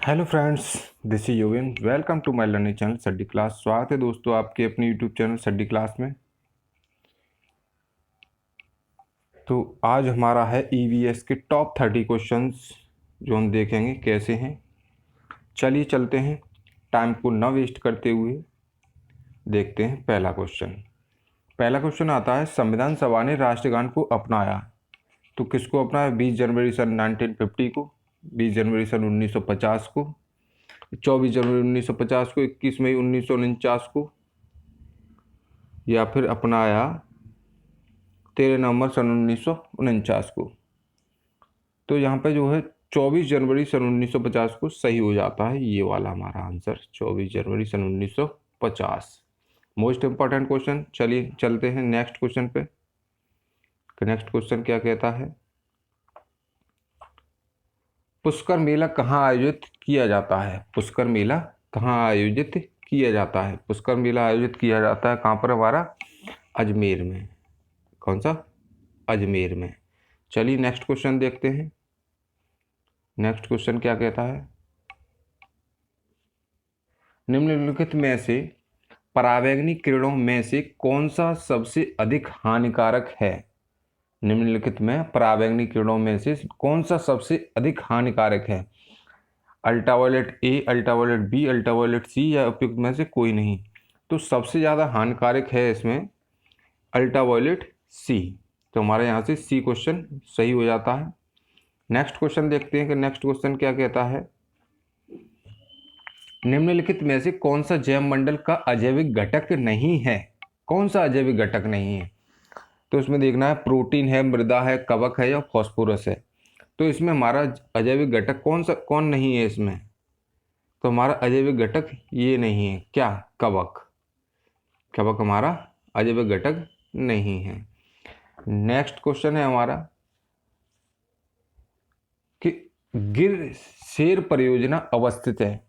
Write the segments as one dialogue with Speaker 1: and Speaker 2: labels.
Speaker 1: Hello friends, this is Yogen. Welcome to my learning channel study class. स्वागत है दोस्तों आपके अपने यूट्यूब चैनल स्टडी क्लास में। तो आज हमारा है ईवीएस के टॉप 30 क्वेश्चंस जो हम देखेंगे कैसे हैं। चलिए चलते हैं, टाइम को ना वेस्ट करते हुए देखते हैं पहला क्वेश्चन आता है, संविधान सभा ने राष्ट्रगान को अपनाया तो किसको अपनाया? 20 जनवरी सन 1950 को, 20 जनवरी सन 1950 को, 24 जनवरी 1950 को, 21 मई 1949 को, या फिर अपनाया 13 नवंबर सन 1949 को। तो यहाँ पे जो है 24 जनवरी सन 1950 को सही हो जाता है, ये वाला हमारा आंसर 24 जनवरी सन 1950। Most important question. चलिए चलते हैं नेक्स्ट क्वेश्चन पे। नेक्स्ट क्वेश्चन क्या कहता है, पुष्कर मेला कहाँ आयोजित किया जाता है? पुष्कर मेला कहाँ आयोजित किया जाता है? पुष्कर मेला आयोजित किया जाता है कहाँ पर? हमारा अजमेर में। कौन सा? अजमेर में। चलिए नेक्स्ट क्वेश्चन देखते हैं। नेक्स्ट क्वेश्चन क्या कहता है, निम्नलिखित में से परावैंगनी किरणों में से कौन सा सबसे अधिक हानिकारक है? निम्नलिखित में परावैंगनी किरणों में से कौन सा सबसे अधिक हानिकारक है? Ultraviolet A, ultraviolet B, ultraviolet C, या उपयुक्त में से कोई नहीं? तो सबसे ज़्यादा हानिकारक है इसमें अल्ट्रावायलेट सी। तो हमारे यहाँ से सी क्वेश्चन सही हो जाता है। नेक्स्ट क्वेश्चन देखते हैं कि नेक्स्ट क्वेश्चन क्या कहता है, निम्नलिखित में से कौन सा जैव मंडल का अजैविक घटक नहीं है? कौन सा अजैविक घटक नहीं है? तो इसमें देखना है प्रोटीन है, मृदा है, कवक है, या फॉस्फोरस है। तो इसमें हमारा अजैविक घटक कौन नहीं है इसमें? तो हमारा अजैविक घटक ये नहीं है, क्या? कवक। कवक हमारा अजैविक घटक नहीं है। नेक्स्ट क्वेश्चन है हमारा कि गिर शेर परियोजना अवस्थित है।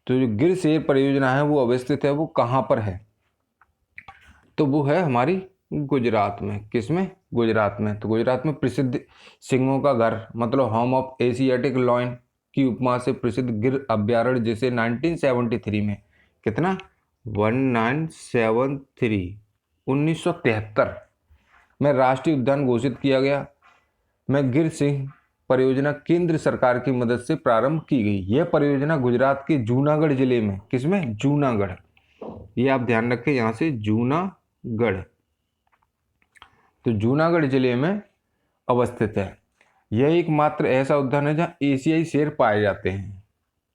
Speaker 1: तो जो गिर शेर परियोजना है वो अवस्थित है, वो कहाँ पर है? तो वो है हमारी गुजरात में। किसमें? गुजरात में। तो गुजरात में प्रसिद्ध सिंहों का घर, मतलब होम ऑफ एशियाटिक लॉयन की उपमा से प्रसिद्ध गिर अभ्यारण्य, जिसे 1973 में, कितना? 1973 में राष्ट्रीय उद्यान घोषित किया गया। में गिर सिंह परियोजना केंद्र सरकार की मदद से प्रारंभ की गई। यह परियोजना गुजरात के जूनागढ़ जिले में, किसमें? जूनागढ़। ये आप ध्यान रखें, यहाँ से जूनागढ़। तो जूनागढ़ जिले में अवस्थित है। यह एकमात्र ऐसा उद्यान है जहाँ एशियाई शेर पाए जाते हैं।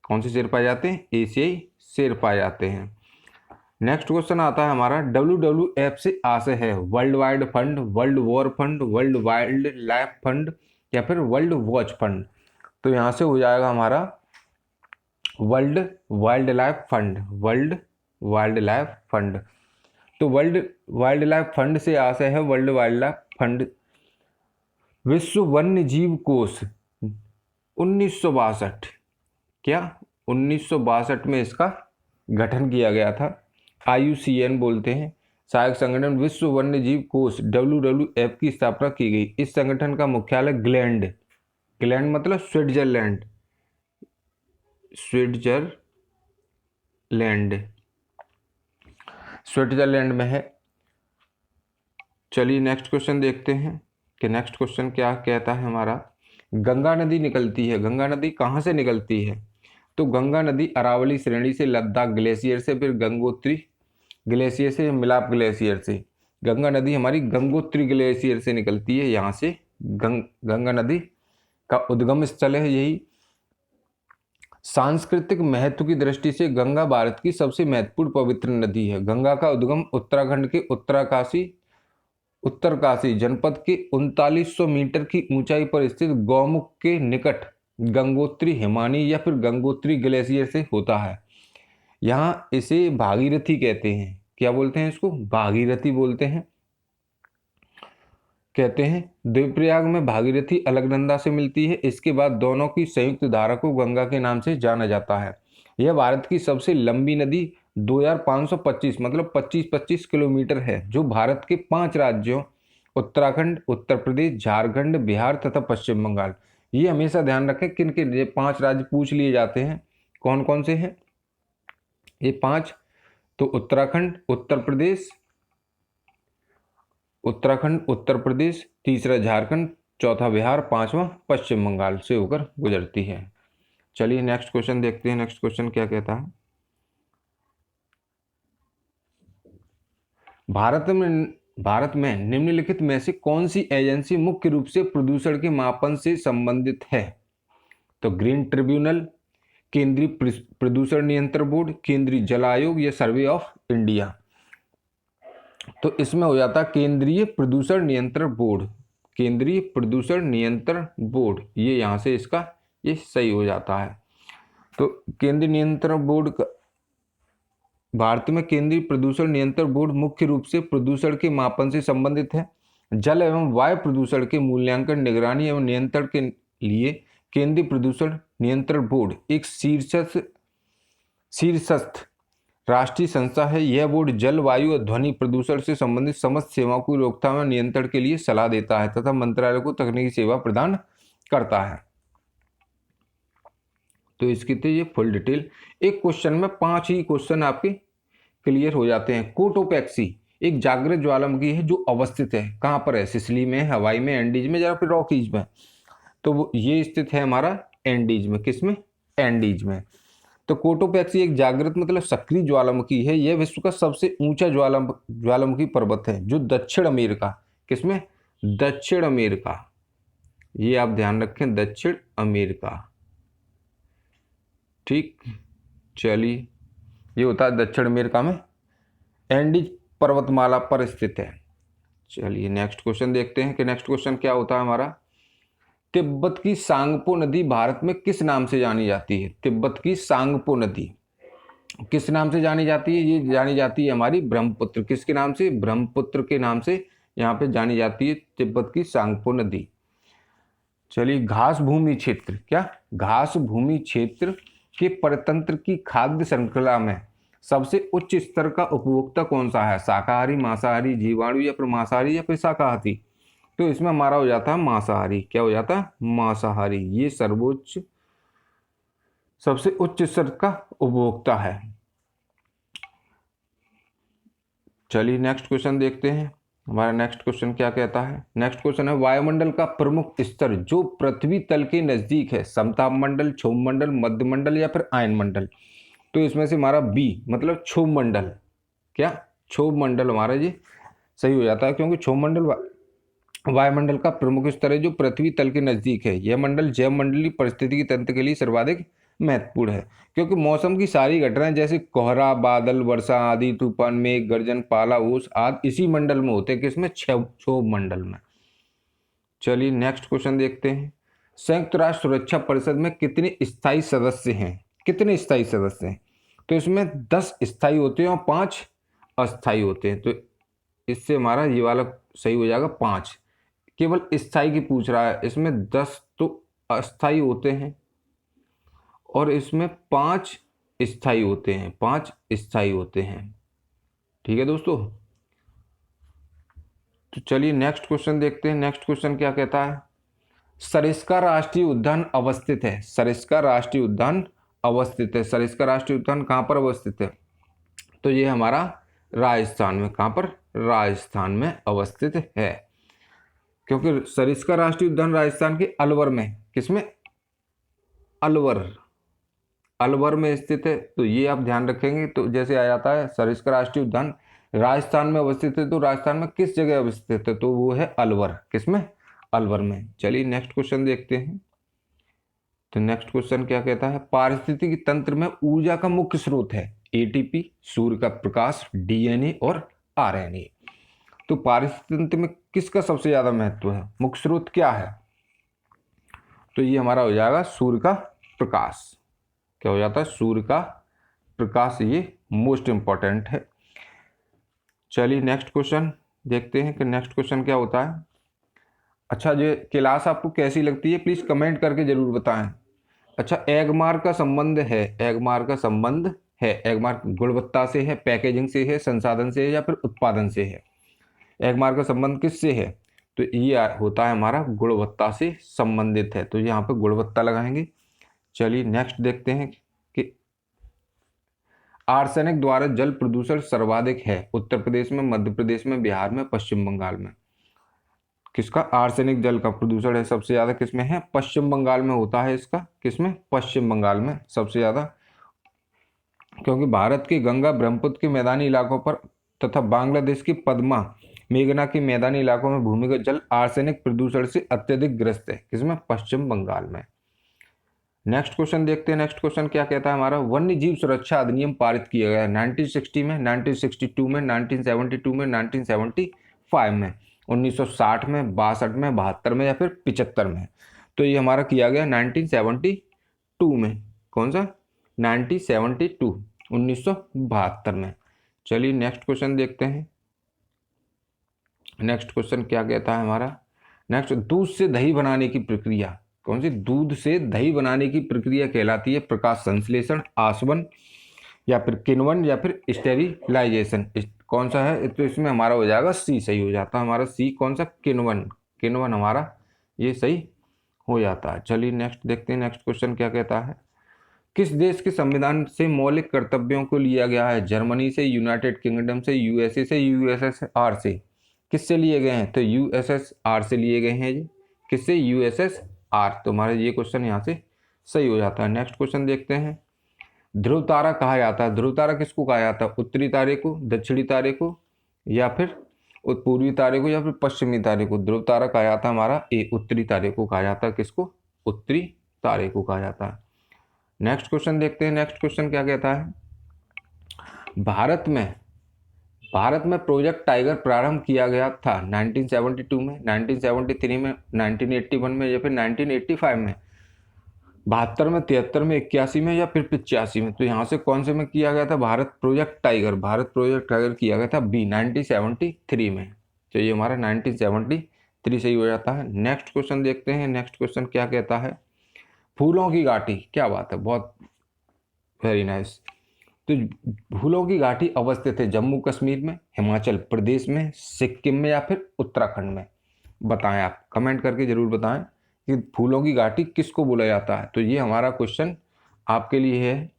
Speaker 1: कौन से शेर पाए जाते हैं? एशियाई शेर पाए जाते हैं। नेक्स्ट क्वेश्चन आता है हमारा, WWF से आशय है world wide fund, world war fund, world wild life fund, या फिर वर्ल्ड वॉच फंड। तो यहाँ से हो जाएगा हमारा world wild life fund. World wild life fund. तो वर्ल्ड वाइल्ड लाइफ फंड से आशय है वर्ल्ड वाइल्ड लाइफ फंड। विश्व वन्य जीव कोष 1962, क्या 1962 में इसका गठन किया गया था। IUCN बोलते हैं, सहायक संगठन विश्व वन्य जीव कोष WWF की स्थापना की गई। इस संगठन का मुख्यालय ग्लैंड मतलब स्विट्जरलैंड में है। चलिए नेक्स्ट क्वेश्चन देखते हैं कि नेक्स्ट क्वेश्चन क्या कहता है हमारा, गंगा नदी निकलती है। गंगा नदी कहाँ से निकलती है? तो गंगा नदी अरावली श्रेणी से, लद्दाख ग्लेशियर से, फिर गंगोत्री ग्लेशियर से, मिलाप ग्लेशियर से। गंगा नदी हमारी गंगोत्री ग्लेशियर से निकलती है। यहाँ से गंगा नदी का उद्गम स्थल है यही। सांस्कृतिक महत्व की दृष्टि से गंगा भारत की सबसे महत्वपूर्ण पवित्र नदी है। गंगा का उद्गम उत्तराखंड के उत्तरकाशी जनपद के 3900 मीटर की ऊंचाई पर स्थित गौमुख के निकट गंगोत्री हिमानी या फिर गंगोत्री ग्लेशियर से होता है। यहाँ इसे भागीरथी कहते हैं। क्या बोलते हैं इसको? भागीरथी बोलते हैं, कहते हैं। देवप्रयाग में भागीरथी अलकनंदा से मिलती है। इसके बाद दोनों की संयुक्त धारा को गंगा के नाम से जाना जाता है। यह भारत की सबसे लंबी नदी 2525 मतलब 25 किलोमीटर है, जो भारत के 5 राज्यों उत्तराखंड, उत्तर प्रदेश, झारखंड, बिहार तथा पश्चिम बंगाल ये हमेशा ध्यान रखें किन किन, ये 5 राज्य पूछ लिए जाते हैं, कौन कौन से हैं ये 5। तो उत्तराखंड उत्तर प्रदेश, तीसरा झारखंड, चौथा बिहार, पांचवा पश्चिम बंगाल से होकर गुजरती है। चलिए नेक्स्ट क्वेश्चन देखते हैं। नेक्स्ट क्वेश्चन क्या कहता है, भारत में निम्नलिखित में से कौन सी एजेंसी मुख्य रूप से प्रदूषण के मापन से संबंधित है? तो ग्रीन ट्रिब्यूनल, केंद्रीय प्रदूषण नियंत्रण बोर्ड, केंद्रीय जल आयोग या सर्वे ऑफ इंडिया। तो इसमें हो जाता केंद्रीय प्रदूषण नियंत्रण बोर्ड, केंद्रीय प्रदूषण नियंत्रण बोर्ड, ये यहाँ से इसका ये सही हो जाता है। तो केंद्रीय नियंत्रण बोर्ड, भारत में केंद्रीय प्रदूषण नियंत्रण बोर्ड मुख्य रूप से प्रदूषण के मापन से संबंधित है। जल एवं वायु प्रदूषण के मूल्यांकन, निगरानी एवं नियंत्रण के लिए केंद्रीय प्रदूषण नियंत्रण बोर्ड एक शीर्षस्थ राष्ट्रीय संस्था है। यह बोर्ड जल, वायु और ध्वनि प्रदूषण से संबंधित समस्त सेवाओं की रोकथाम और नियंत्रण के लिए सलाह देता है तथा मंत्रालय को तकनीकी सेवा प्रदान करता है। तो इसकी थी ये फुल डिटेल। एक क्वेश्चन में 5 ही क्वेश्चन आपके क्लियर हो जाते हैं। कोटोपैक्सी एक जागृत ज्वालामुखी है जो अवस्थित है कहाँ पर है? सिसिली में, हवाई में, एंडीज में या फिर रॉकीज में? तो ये स्थित है हमारा एंडीज में। किस में? एंडीज में। तो कोटोपैक्सी एक जागृत मतलब सक्रिय ज्वालामुखी है। यह विश्व का सबसे ऊंचा ज्वालामुखी पर्वत है जो दक्षिण अमेरिका, किसमें? दक्षिण अमेरिका, ये आप ध्यान रखें, दक्षिण अमेरिका। ठीक, चलिए, ये होता है दक्षिण अमेरिका में, एंडीज पर्वतमाला पर स्थित है। चलिए नेक्स्ट क्वेश्चन देखते हैं कि नेक्स्ट क्वेश्चन क्या होता है हमारा। तिब्बत की सांगपो नदी भारत में किस नाम से जानी जाती है? तिब्बत की सांगपो नदी किस नाम से जानी जाती है? ये जानी जाती है हमारी ब्रह्मपुत्र। किसके नाम से? ब्रह्मपुत्र के नाम से यहाँ पे जानी जाती है तिब्बत की सांगपो नदी। चलिए, घास भूमि क्षेत्र, क्या? घास भूमि क्षेत्र के परतंत्र की खाद्य श्रृंखला में सबसे उच्च स्तर का उपभोक्ता कौन सा है? शाकाहारी, मांसाहारी, जीवाणु या फिर मांसाहारी या फिर शाकाहारी? तो इसमें हमारा हो जाता है मांसाहारी। क्या हो जाता है? मांसाहारी। ये सर्वोच्च, सबसे उच्च स्तर का उपभोक्ता है। चलिए नेक्स्ट क्वेश्चन देखते हैं। हमारा नेक्स्ट क्वेश्चन क्या कहता है? नेक्स्ट क्वेश्चन है, वायुमंडल का प्रमुख स्तर जो पृथ्वी तल के नजदीक है, समताप मंडल, क्षोभ मंडल, मध्य मंडल या फिर आयन मंडल? तो इसमें से हमारा बी मतलब क्षोभ मंडल, क्या? क्षोभ मंडल हमारा ये सही हो जाता है, क्योंकि क्षोभ मंडल वायुमंडल का प्रमुख स्तर है जो पृथ्वी तल के नजदीक है। यह मंडल जैव मंडलीय पारिस्थितिकी तंत्र के लिए सर्वाधिक महत्वपूर्ण है, क्योंकि मौसम की सारी घटनाएं जैसे कोहरा, बादल, वर्षा आदि, तूफान, मेघ गर्जन, पाला, ओस आदि इसी मंडल में होते हैं। किसमें? क्षोभ मंडल में। चलिए नेक्स्ट क्वेश्चन देखते हैं। संयुक्त राष्ट्र सुरक्षा परिषद में कितने स्थायी सदस्य हैं? कितने स्थायी सदस्य हैं? तो इसमें 10 स्थायी होते हैं और 5 अस्थायी होते हैं। तो इससे हमारा ये वाला सही हो जाएगा 5। केवल स्थायी की पूछ रहा है, इसमें 10 तो अस्थायी होते हैं और इसमें 5 स्थायी होते हैं, 5 स्थायी होते हैं। ठीक है दोस्तों, तो चलिए नेक्स्ट क्वेश्चन देखते हैं। नेक्स्ट क्वेश्चन क्या कहता है? सरिस्का राष्ट्रीय उद्यान अवस्थित है। सरिस्का राष्ट्रीय उद्यान अवस्थित है। सरिस्का राष्ट्रीय उद्यान कहाँ पर अवस्थित है? तो ये हमारा राजस्थान में। कहाँ पर? राजस्थान में अवस्थित है, क्योंकि सरिस्का राष्ट्रीय उद्यान राजस्थान के अलवर में, किसमें? अलवर में स्थित है। तो ये आप ध्यान रखेंगे। तो जैसे आ जाता है सरिस्का राष्ट्रीय उद्यान राजस्थान में अवस्थित है, तो राजस्थान में किस जगह अवस्थित है? तो वो है अलवर। किसमें? अलवर में। चलिए नेक्स्ट क्वेश्चन देखते हैं। तो नेक्स्ट क्वेश्चन क्या कहता है? पारिस्थितिकी तंत्र में ऊर्जा का मुख्य स्रोत है एटीपी, सूर्य का प्रकाश, डीएनए और आरएनए। तो पारिस्थितिकी तंत्र में किसका सबसे ज्यादा महत्व है? मुख्य स्रोत क्या है? तो ये हमारा हो जाएगा सूर्य का प्रकाश। क्या हो जाता है? सूर्य का प्रकाश, ये मोस्ट इंपॉर्टेंट है। चलिए नेक्स्ट क्वेश्चन देखते हैं कि नेक्स्ट क्वेश्चन क्या होता है। अच्छा, ये क्लास आपको कैसी लगती है प्लीज कमेंट करके जरूर बताएं। अच्छा, एगमार्क का संबंध है, एगमार्क का संबंध है, एगमार्क गुणवत्ता से है, पैकेजिंग से है, संसाधन से है या फिर उत्पादन से है? एगमार्क का संबंध किससे है? तो ये होता है हमारा गुणवत्ता से संबंधित है, तो यहाँ पे गुणवत्ता लगाएंगे। चलिए नेक्स्ट देखते हैं कि आर्सेनिक द्वारा जल प्रदूषण सर्वाधिक है उत्तर प्रदेश में, मध्य प्रदेश में, बिहार में, पश्चिम बंगाल में। किसका आर्सेनिक जल का प्रदूषण है सबसे ज्यादा, किसमें है, पश्चिम बंगाल में होता है इसका, किसमें, पश्चिम बंगाल में सबसे ज्यादा, क्योंकि भारत के गंगा ब्रह्मपुत्र के मैदानी इलाकों पर तथा बांग्लादेश की पद्मा मेघना के मैदानी इलाकों में भूमिगत जल आर्सेनिक प्रदूषण से अत्यधिक ग्रस्त है, किसमें, पश्चिम बंगाल में। नेक्स्ट क्वेश्चन देखते हैं। नेक्स्ट क्वेश्चन क्या कहता है हमारा, वन्य जीव सुरक्षा अधिनियम पारित किया गया 1960 में, 1962 में, 1972 में, 1975 में, 1960 में, 62 में, 72 में या फिर 75 में। तो ये हमारा किया गया 1972 में। कौन सा, 1972, 1972 में। चलिए नेक्स्ट क्वेश्चन देखते हैं। नेक्स्ट क्वेश्चन क्या कहता है हमारा, नेक्स्ट, दूध से दही बनाने की प्रक्रिया, कौन सी, दूध से दही बनाने की प्रक्रिया कहलाती है प्रकाश संश्लेषण, आसवन या फिर किण्वन या फिर स्टेरिलाइजेशन। कौन सा है, तो इसमें हमारा हो जाएगा सी, सही हो जाता है हमारा सी, कौन सा, किण्वन, किण्वन हमारा ये सही हो जाता है। चलिए नेक्स्ट देखते हैं। नेक्स्ट क्वेश्चन क्या कहता है, किस देश के संविधान से मौलिक कर्तव्यों को लिया गया है, जर्मनी से, यूनाइटेड किंगडम से, यूएसए से, यूएसएसआर से, किससे लिए गए हैं, तो यूएसएसआर से लिए गए हैं जी, किससे, यूएसएसआर। तो हमारा ये क्वेश्चन यहाँ से सही हो जाता है। नेक्स्ट क्वेश्चन देखते हैं। ध्रुव तारा कहा जाता है, ध्रुव तारा किसको कहा जाता है, उत्तरी तारे को, दक्षिणी तारे को या फिर पूर्वी तारे को या फिर पश्चिमी तारे को। ध्रुव तारा कहा जाता है हमारा ए, उत्तरी तारे को कहा जाता है, किसको, उत्तरी तारे को कहा जाता है। नेक्स्ट क्वेश्चन देखते हैं। नेक्स्ट क्वेश्चन क्या कहता है, भारत में प्रोजेक्ट टाइगर प्रारंभ किया गया था 1972 में, 1973 में, 1981 में या फिर 1985 में, 72 में, 73 में, 81 में या फिर 85 में। तो यहाँ से कौन से में किया गया था, भारत प्रोजेक्ट टाइगर किया गया था बी, 1973 में। तो ये हमारा 1973 सही हो जाता है। नेक्स्ट क्वेश्चन देखते हैं। नेक्स्ट क्वेश्चन क्या कहता है, फूलों की घाटी, क्या बात है, बहुत वेरी नाइस। तो फूलों की घाटी अवस्थित है जम्मू कश्मीर में, हिमाचल प्रदेश में, सिक्किम में या फिर उत्तराखंड में। बताएं, आप कमेंट करके जरूर बताएं कि फूलों की घाटी किसको बोला जाता है। तो ये हमारा क्वेश्चन आपके लिए है।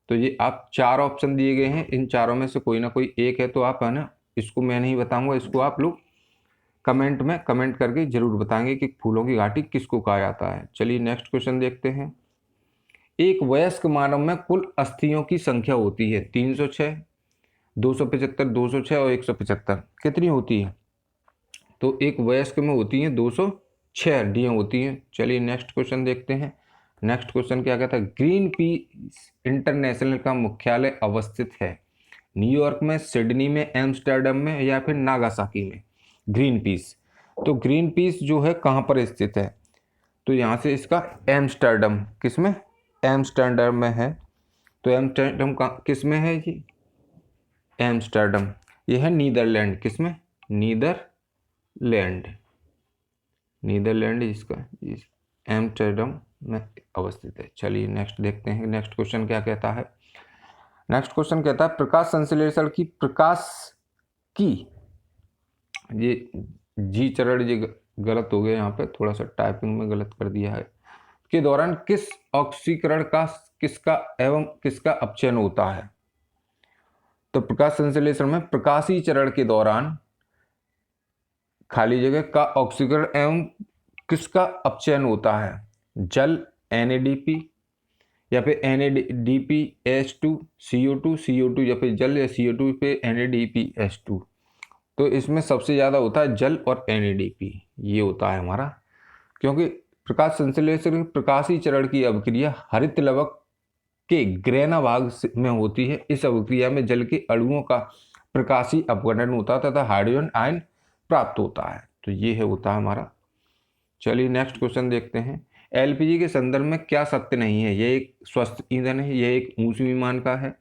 Speaker 1: तो ये आप 4 ऑप्शन दिए गए हैं, इन चारों में से कोई ना कोई एक है, तो आप है ना, इसको मैं नहीं बताऊंगा, इसको आप लोग कमेंट में कमेंट करके जरूर बताएंगे कि फूलों की घाटी किसको कहा जाता है। चलिए नेक्स्ट क्वेश्चन देखते हैं। एक वयस्क मानव में कुल अस्थियों की संख्या होती है 306, 275, 206 और 175। कितनी होती है, तो एक वयस्क में होती है 206 हड्डियां होती हैं। चलिए नेक्स्ट क्वेश्चन देखते हैं। नेक्स्ट क्वेश्चन क्या कहता है, ग्रीन पीस इंटरनेशनल का मुख्यालय अवस्थित है न्यूयॉर्क में, सिडनी में, एम्स्टर्डम में या फिर नागासाकी में। ग्रीन पीस, तो ग्रीन पीस जो है कहाँ पर स्थित है, तो यहाँ से इसका एम्स्टर्डम, किसमें, एम्स्टर्डम में है। तो एम्स्टर्डम का किसमें है जी, एम्स्टर्डम, ये है नीदरलैंड, किसमें, नीदरलैंड इसका एम्स्टर्डम में अवस्थित है। चलिए नेक्स्ट देखते हैं। नेक्स्ट क्वेश्चन क्या कहता है। नेक्स्ट क्वेश्चन कहता है प्रकाश संश्लेषण की ये जी चरण, ये गलत हो गया, यहाँ पे थोड़ा सा टाइपिंग में गलत कर दिया है, के दौरान किस ऑक्सीकरण का किसका अपचयन होता है। तो प्रकाश संश्लेषण में प्रकाशीय चरण के दौरान खाली जगह का ऑक्सीकरण एवं किसका अपचयन होता है, जल NADP या फिर NADPH2 CO2 या फिर जल या CO2 पे NADPH2। तो इसमें सबसे ज़्यादा होता है जल और NADP, ये होता है हमारा, क्योंकि प्रकाश संश्लेषण प्रकाशीय चरण की अभिक्रिया हरित लवक के ग्रेना भाग में होती है। इस अभिक्रिया में जल के अणुओं का प्रकाशीय अपघटन होता है तथा हाइड्रोजन आयन प्राप्त होता है। तो ये है होता है हमारा। चलिए नेक्स्ट क्वेश्चन देखते हैं। LPG के संदर्भ में क्या सत्य नहीं है, यह एक स्वस्थ ईंधन है, यह एक ऊंची विमान का है,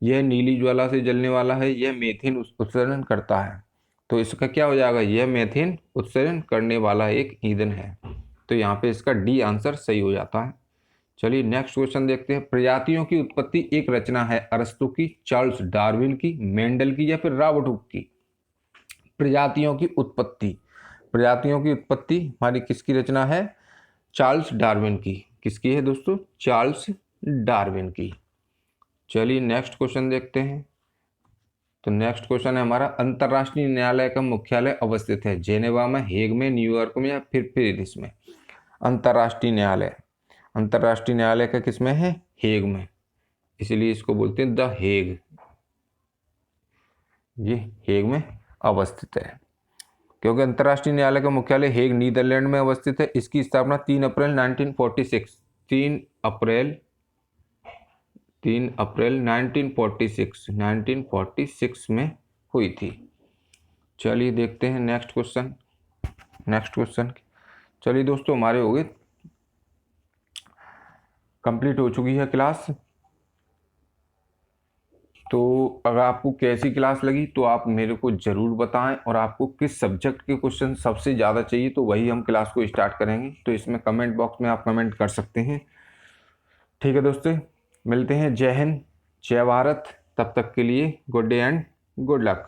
Speaker 1: यह नीली ज्वाला से जलने वाला है, यह मीथेन उत्सर्जन करता है। तो इसका क्या हो जाएगा, यह मीथेन उत्सर्जन करने वाला एक ईंधन है। तो यहाँ पे इसका डी आंसर सही हो जाता है। चलिए नेक्स्ट क्वेश्चन देखते हैं। प्रजातियों की उत्पत्ति एक रचना है अरस्तु की, चार्ल्स डार्विन की, मेंडल की या फिर रॉबर्ट हुक की। प्रजातियों की उत्पत्ति प्रजातियों की उत्पत्ति हमारी किसकी रचना है? चार्ल्स डार्विन की। किसकी है दोस्तों? चार्ल्स डार्विन की। चलिए नेक्स्ट क्वेश्चन देखते हैं। तो नेक्स्ट क्वेश्चन है हमारा, अंतर्राष्ट्रीय न्यायालय का मुख्यालय अवस्थित है जेनेवा में, हेग में, न्यूयॉर्क में या फिर पेरिस में? अंतर्राष्ट्रीय न्यायालय, अंतर्राष्ट्रीय न्यायालय का किसमें है? हेग में, इसलिए इसको बोलते हैं द हेग। ये हेग में अवस्थित है क्योंकि अंतर्राष्ट्रीय न्यायालय का मुख्यालय हेग नीदरलैंड में अवस्थित है। इसकी स्थापना 3 अप्रैल 1946 1946 में हुई थी। चलिए देखते हैं नेक्स्ट क्वेश्चन। चलिए दोस्तों, हमारे हो गए, कंप्लीट हो चुकी है क्लास। तो अगर आपको कैसी क्लास लगी तो आप मेरे को ज़रूर बताएं, और आपको किस सब्जेक्ट के क्वेश्चन सबसे ज़्यादा चाहिए तो वही हम क्लास को स्टार्ट करेंगे। तो इसमें कमेंट बॉक्स में आप कमेंट कर सकते हैं। ठीक है दोस्तों, मिलते हैं। जय हिंद, जय भारत। तब तक के लिए good day and good luck.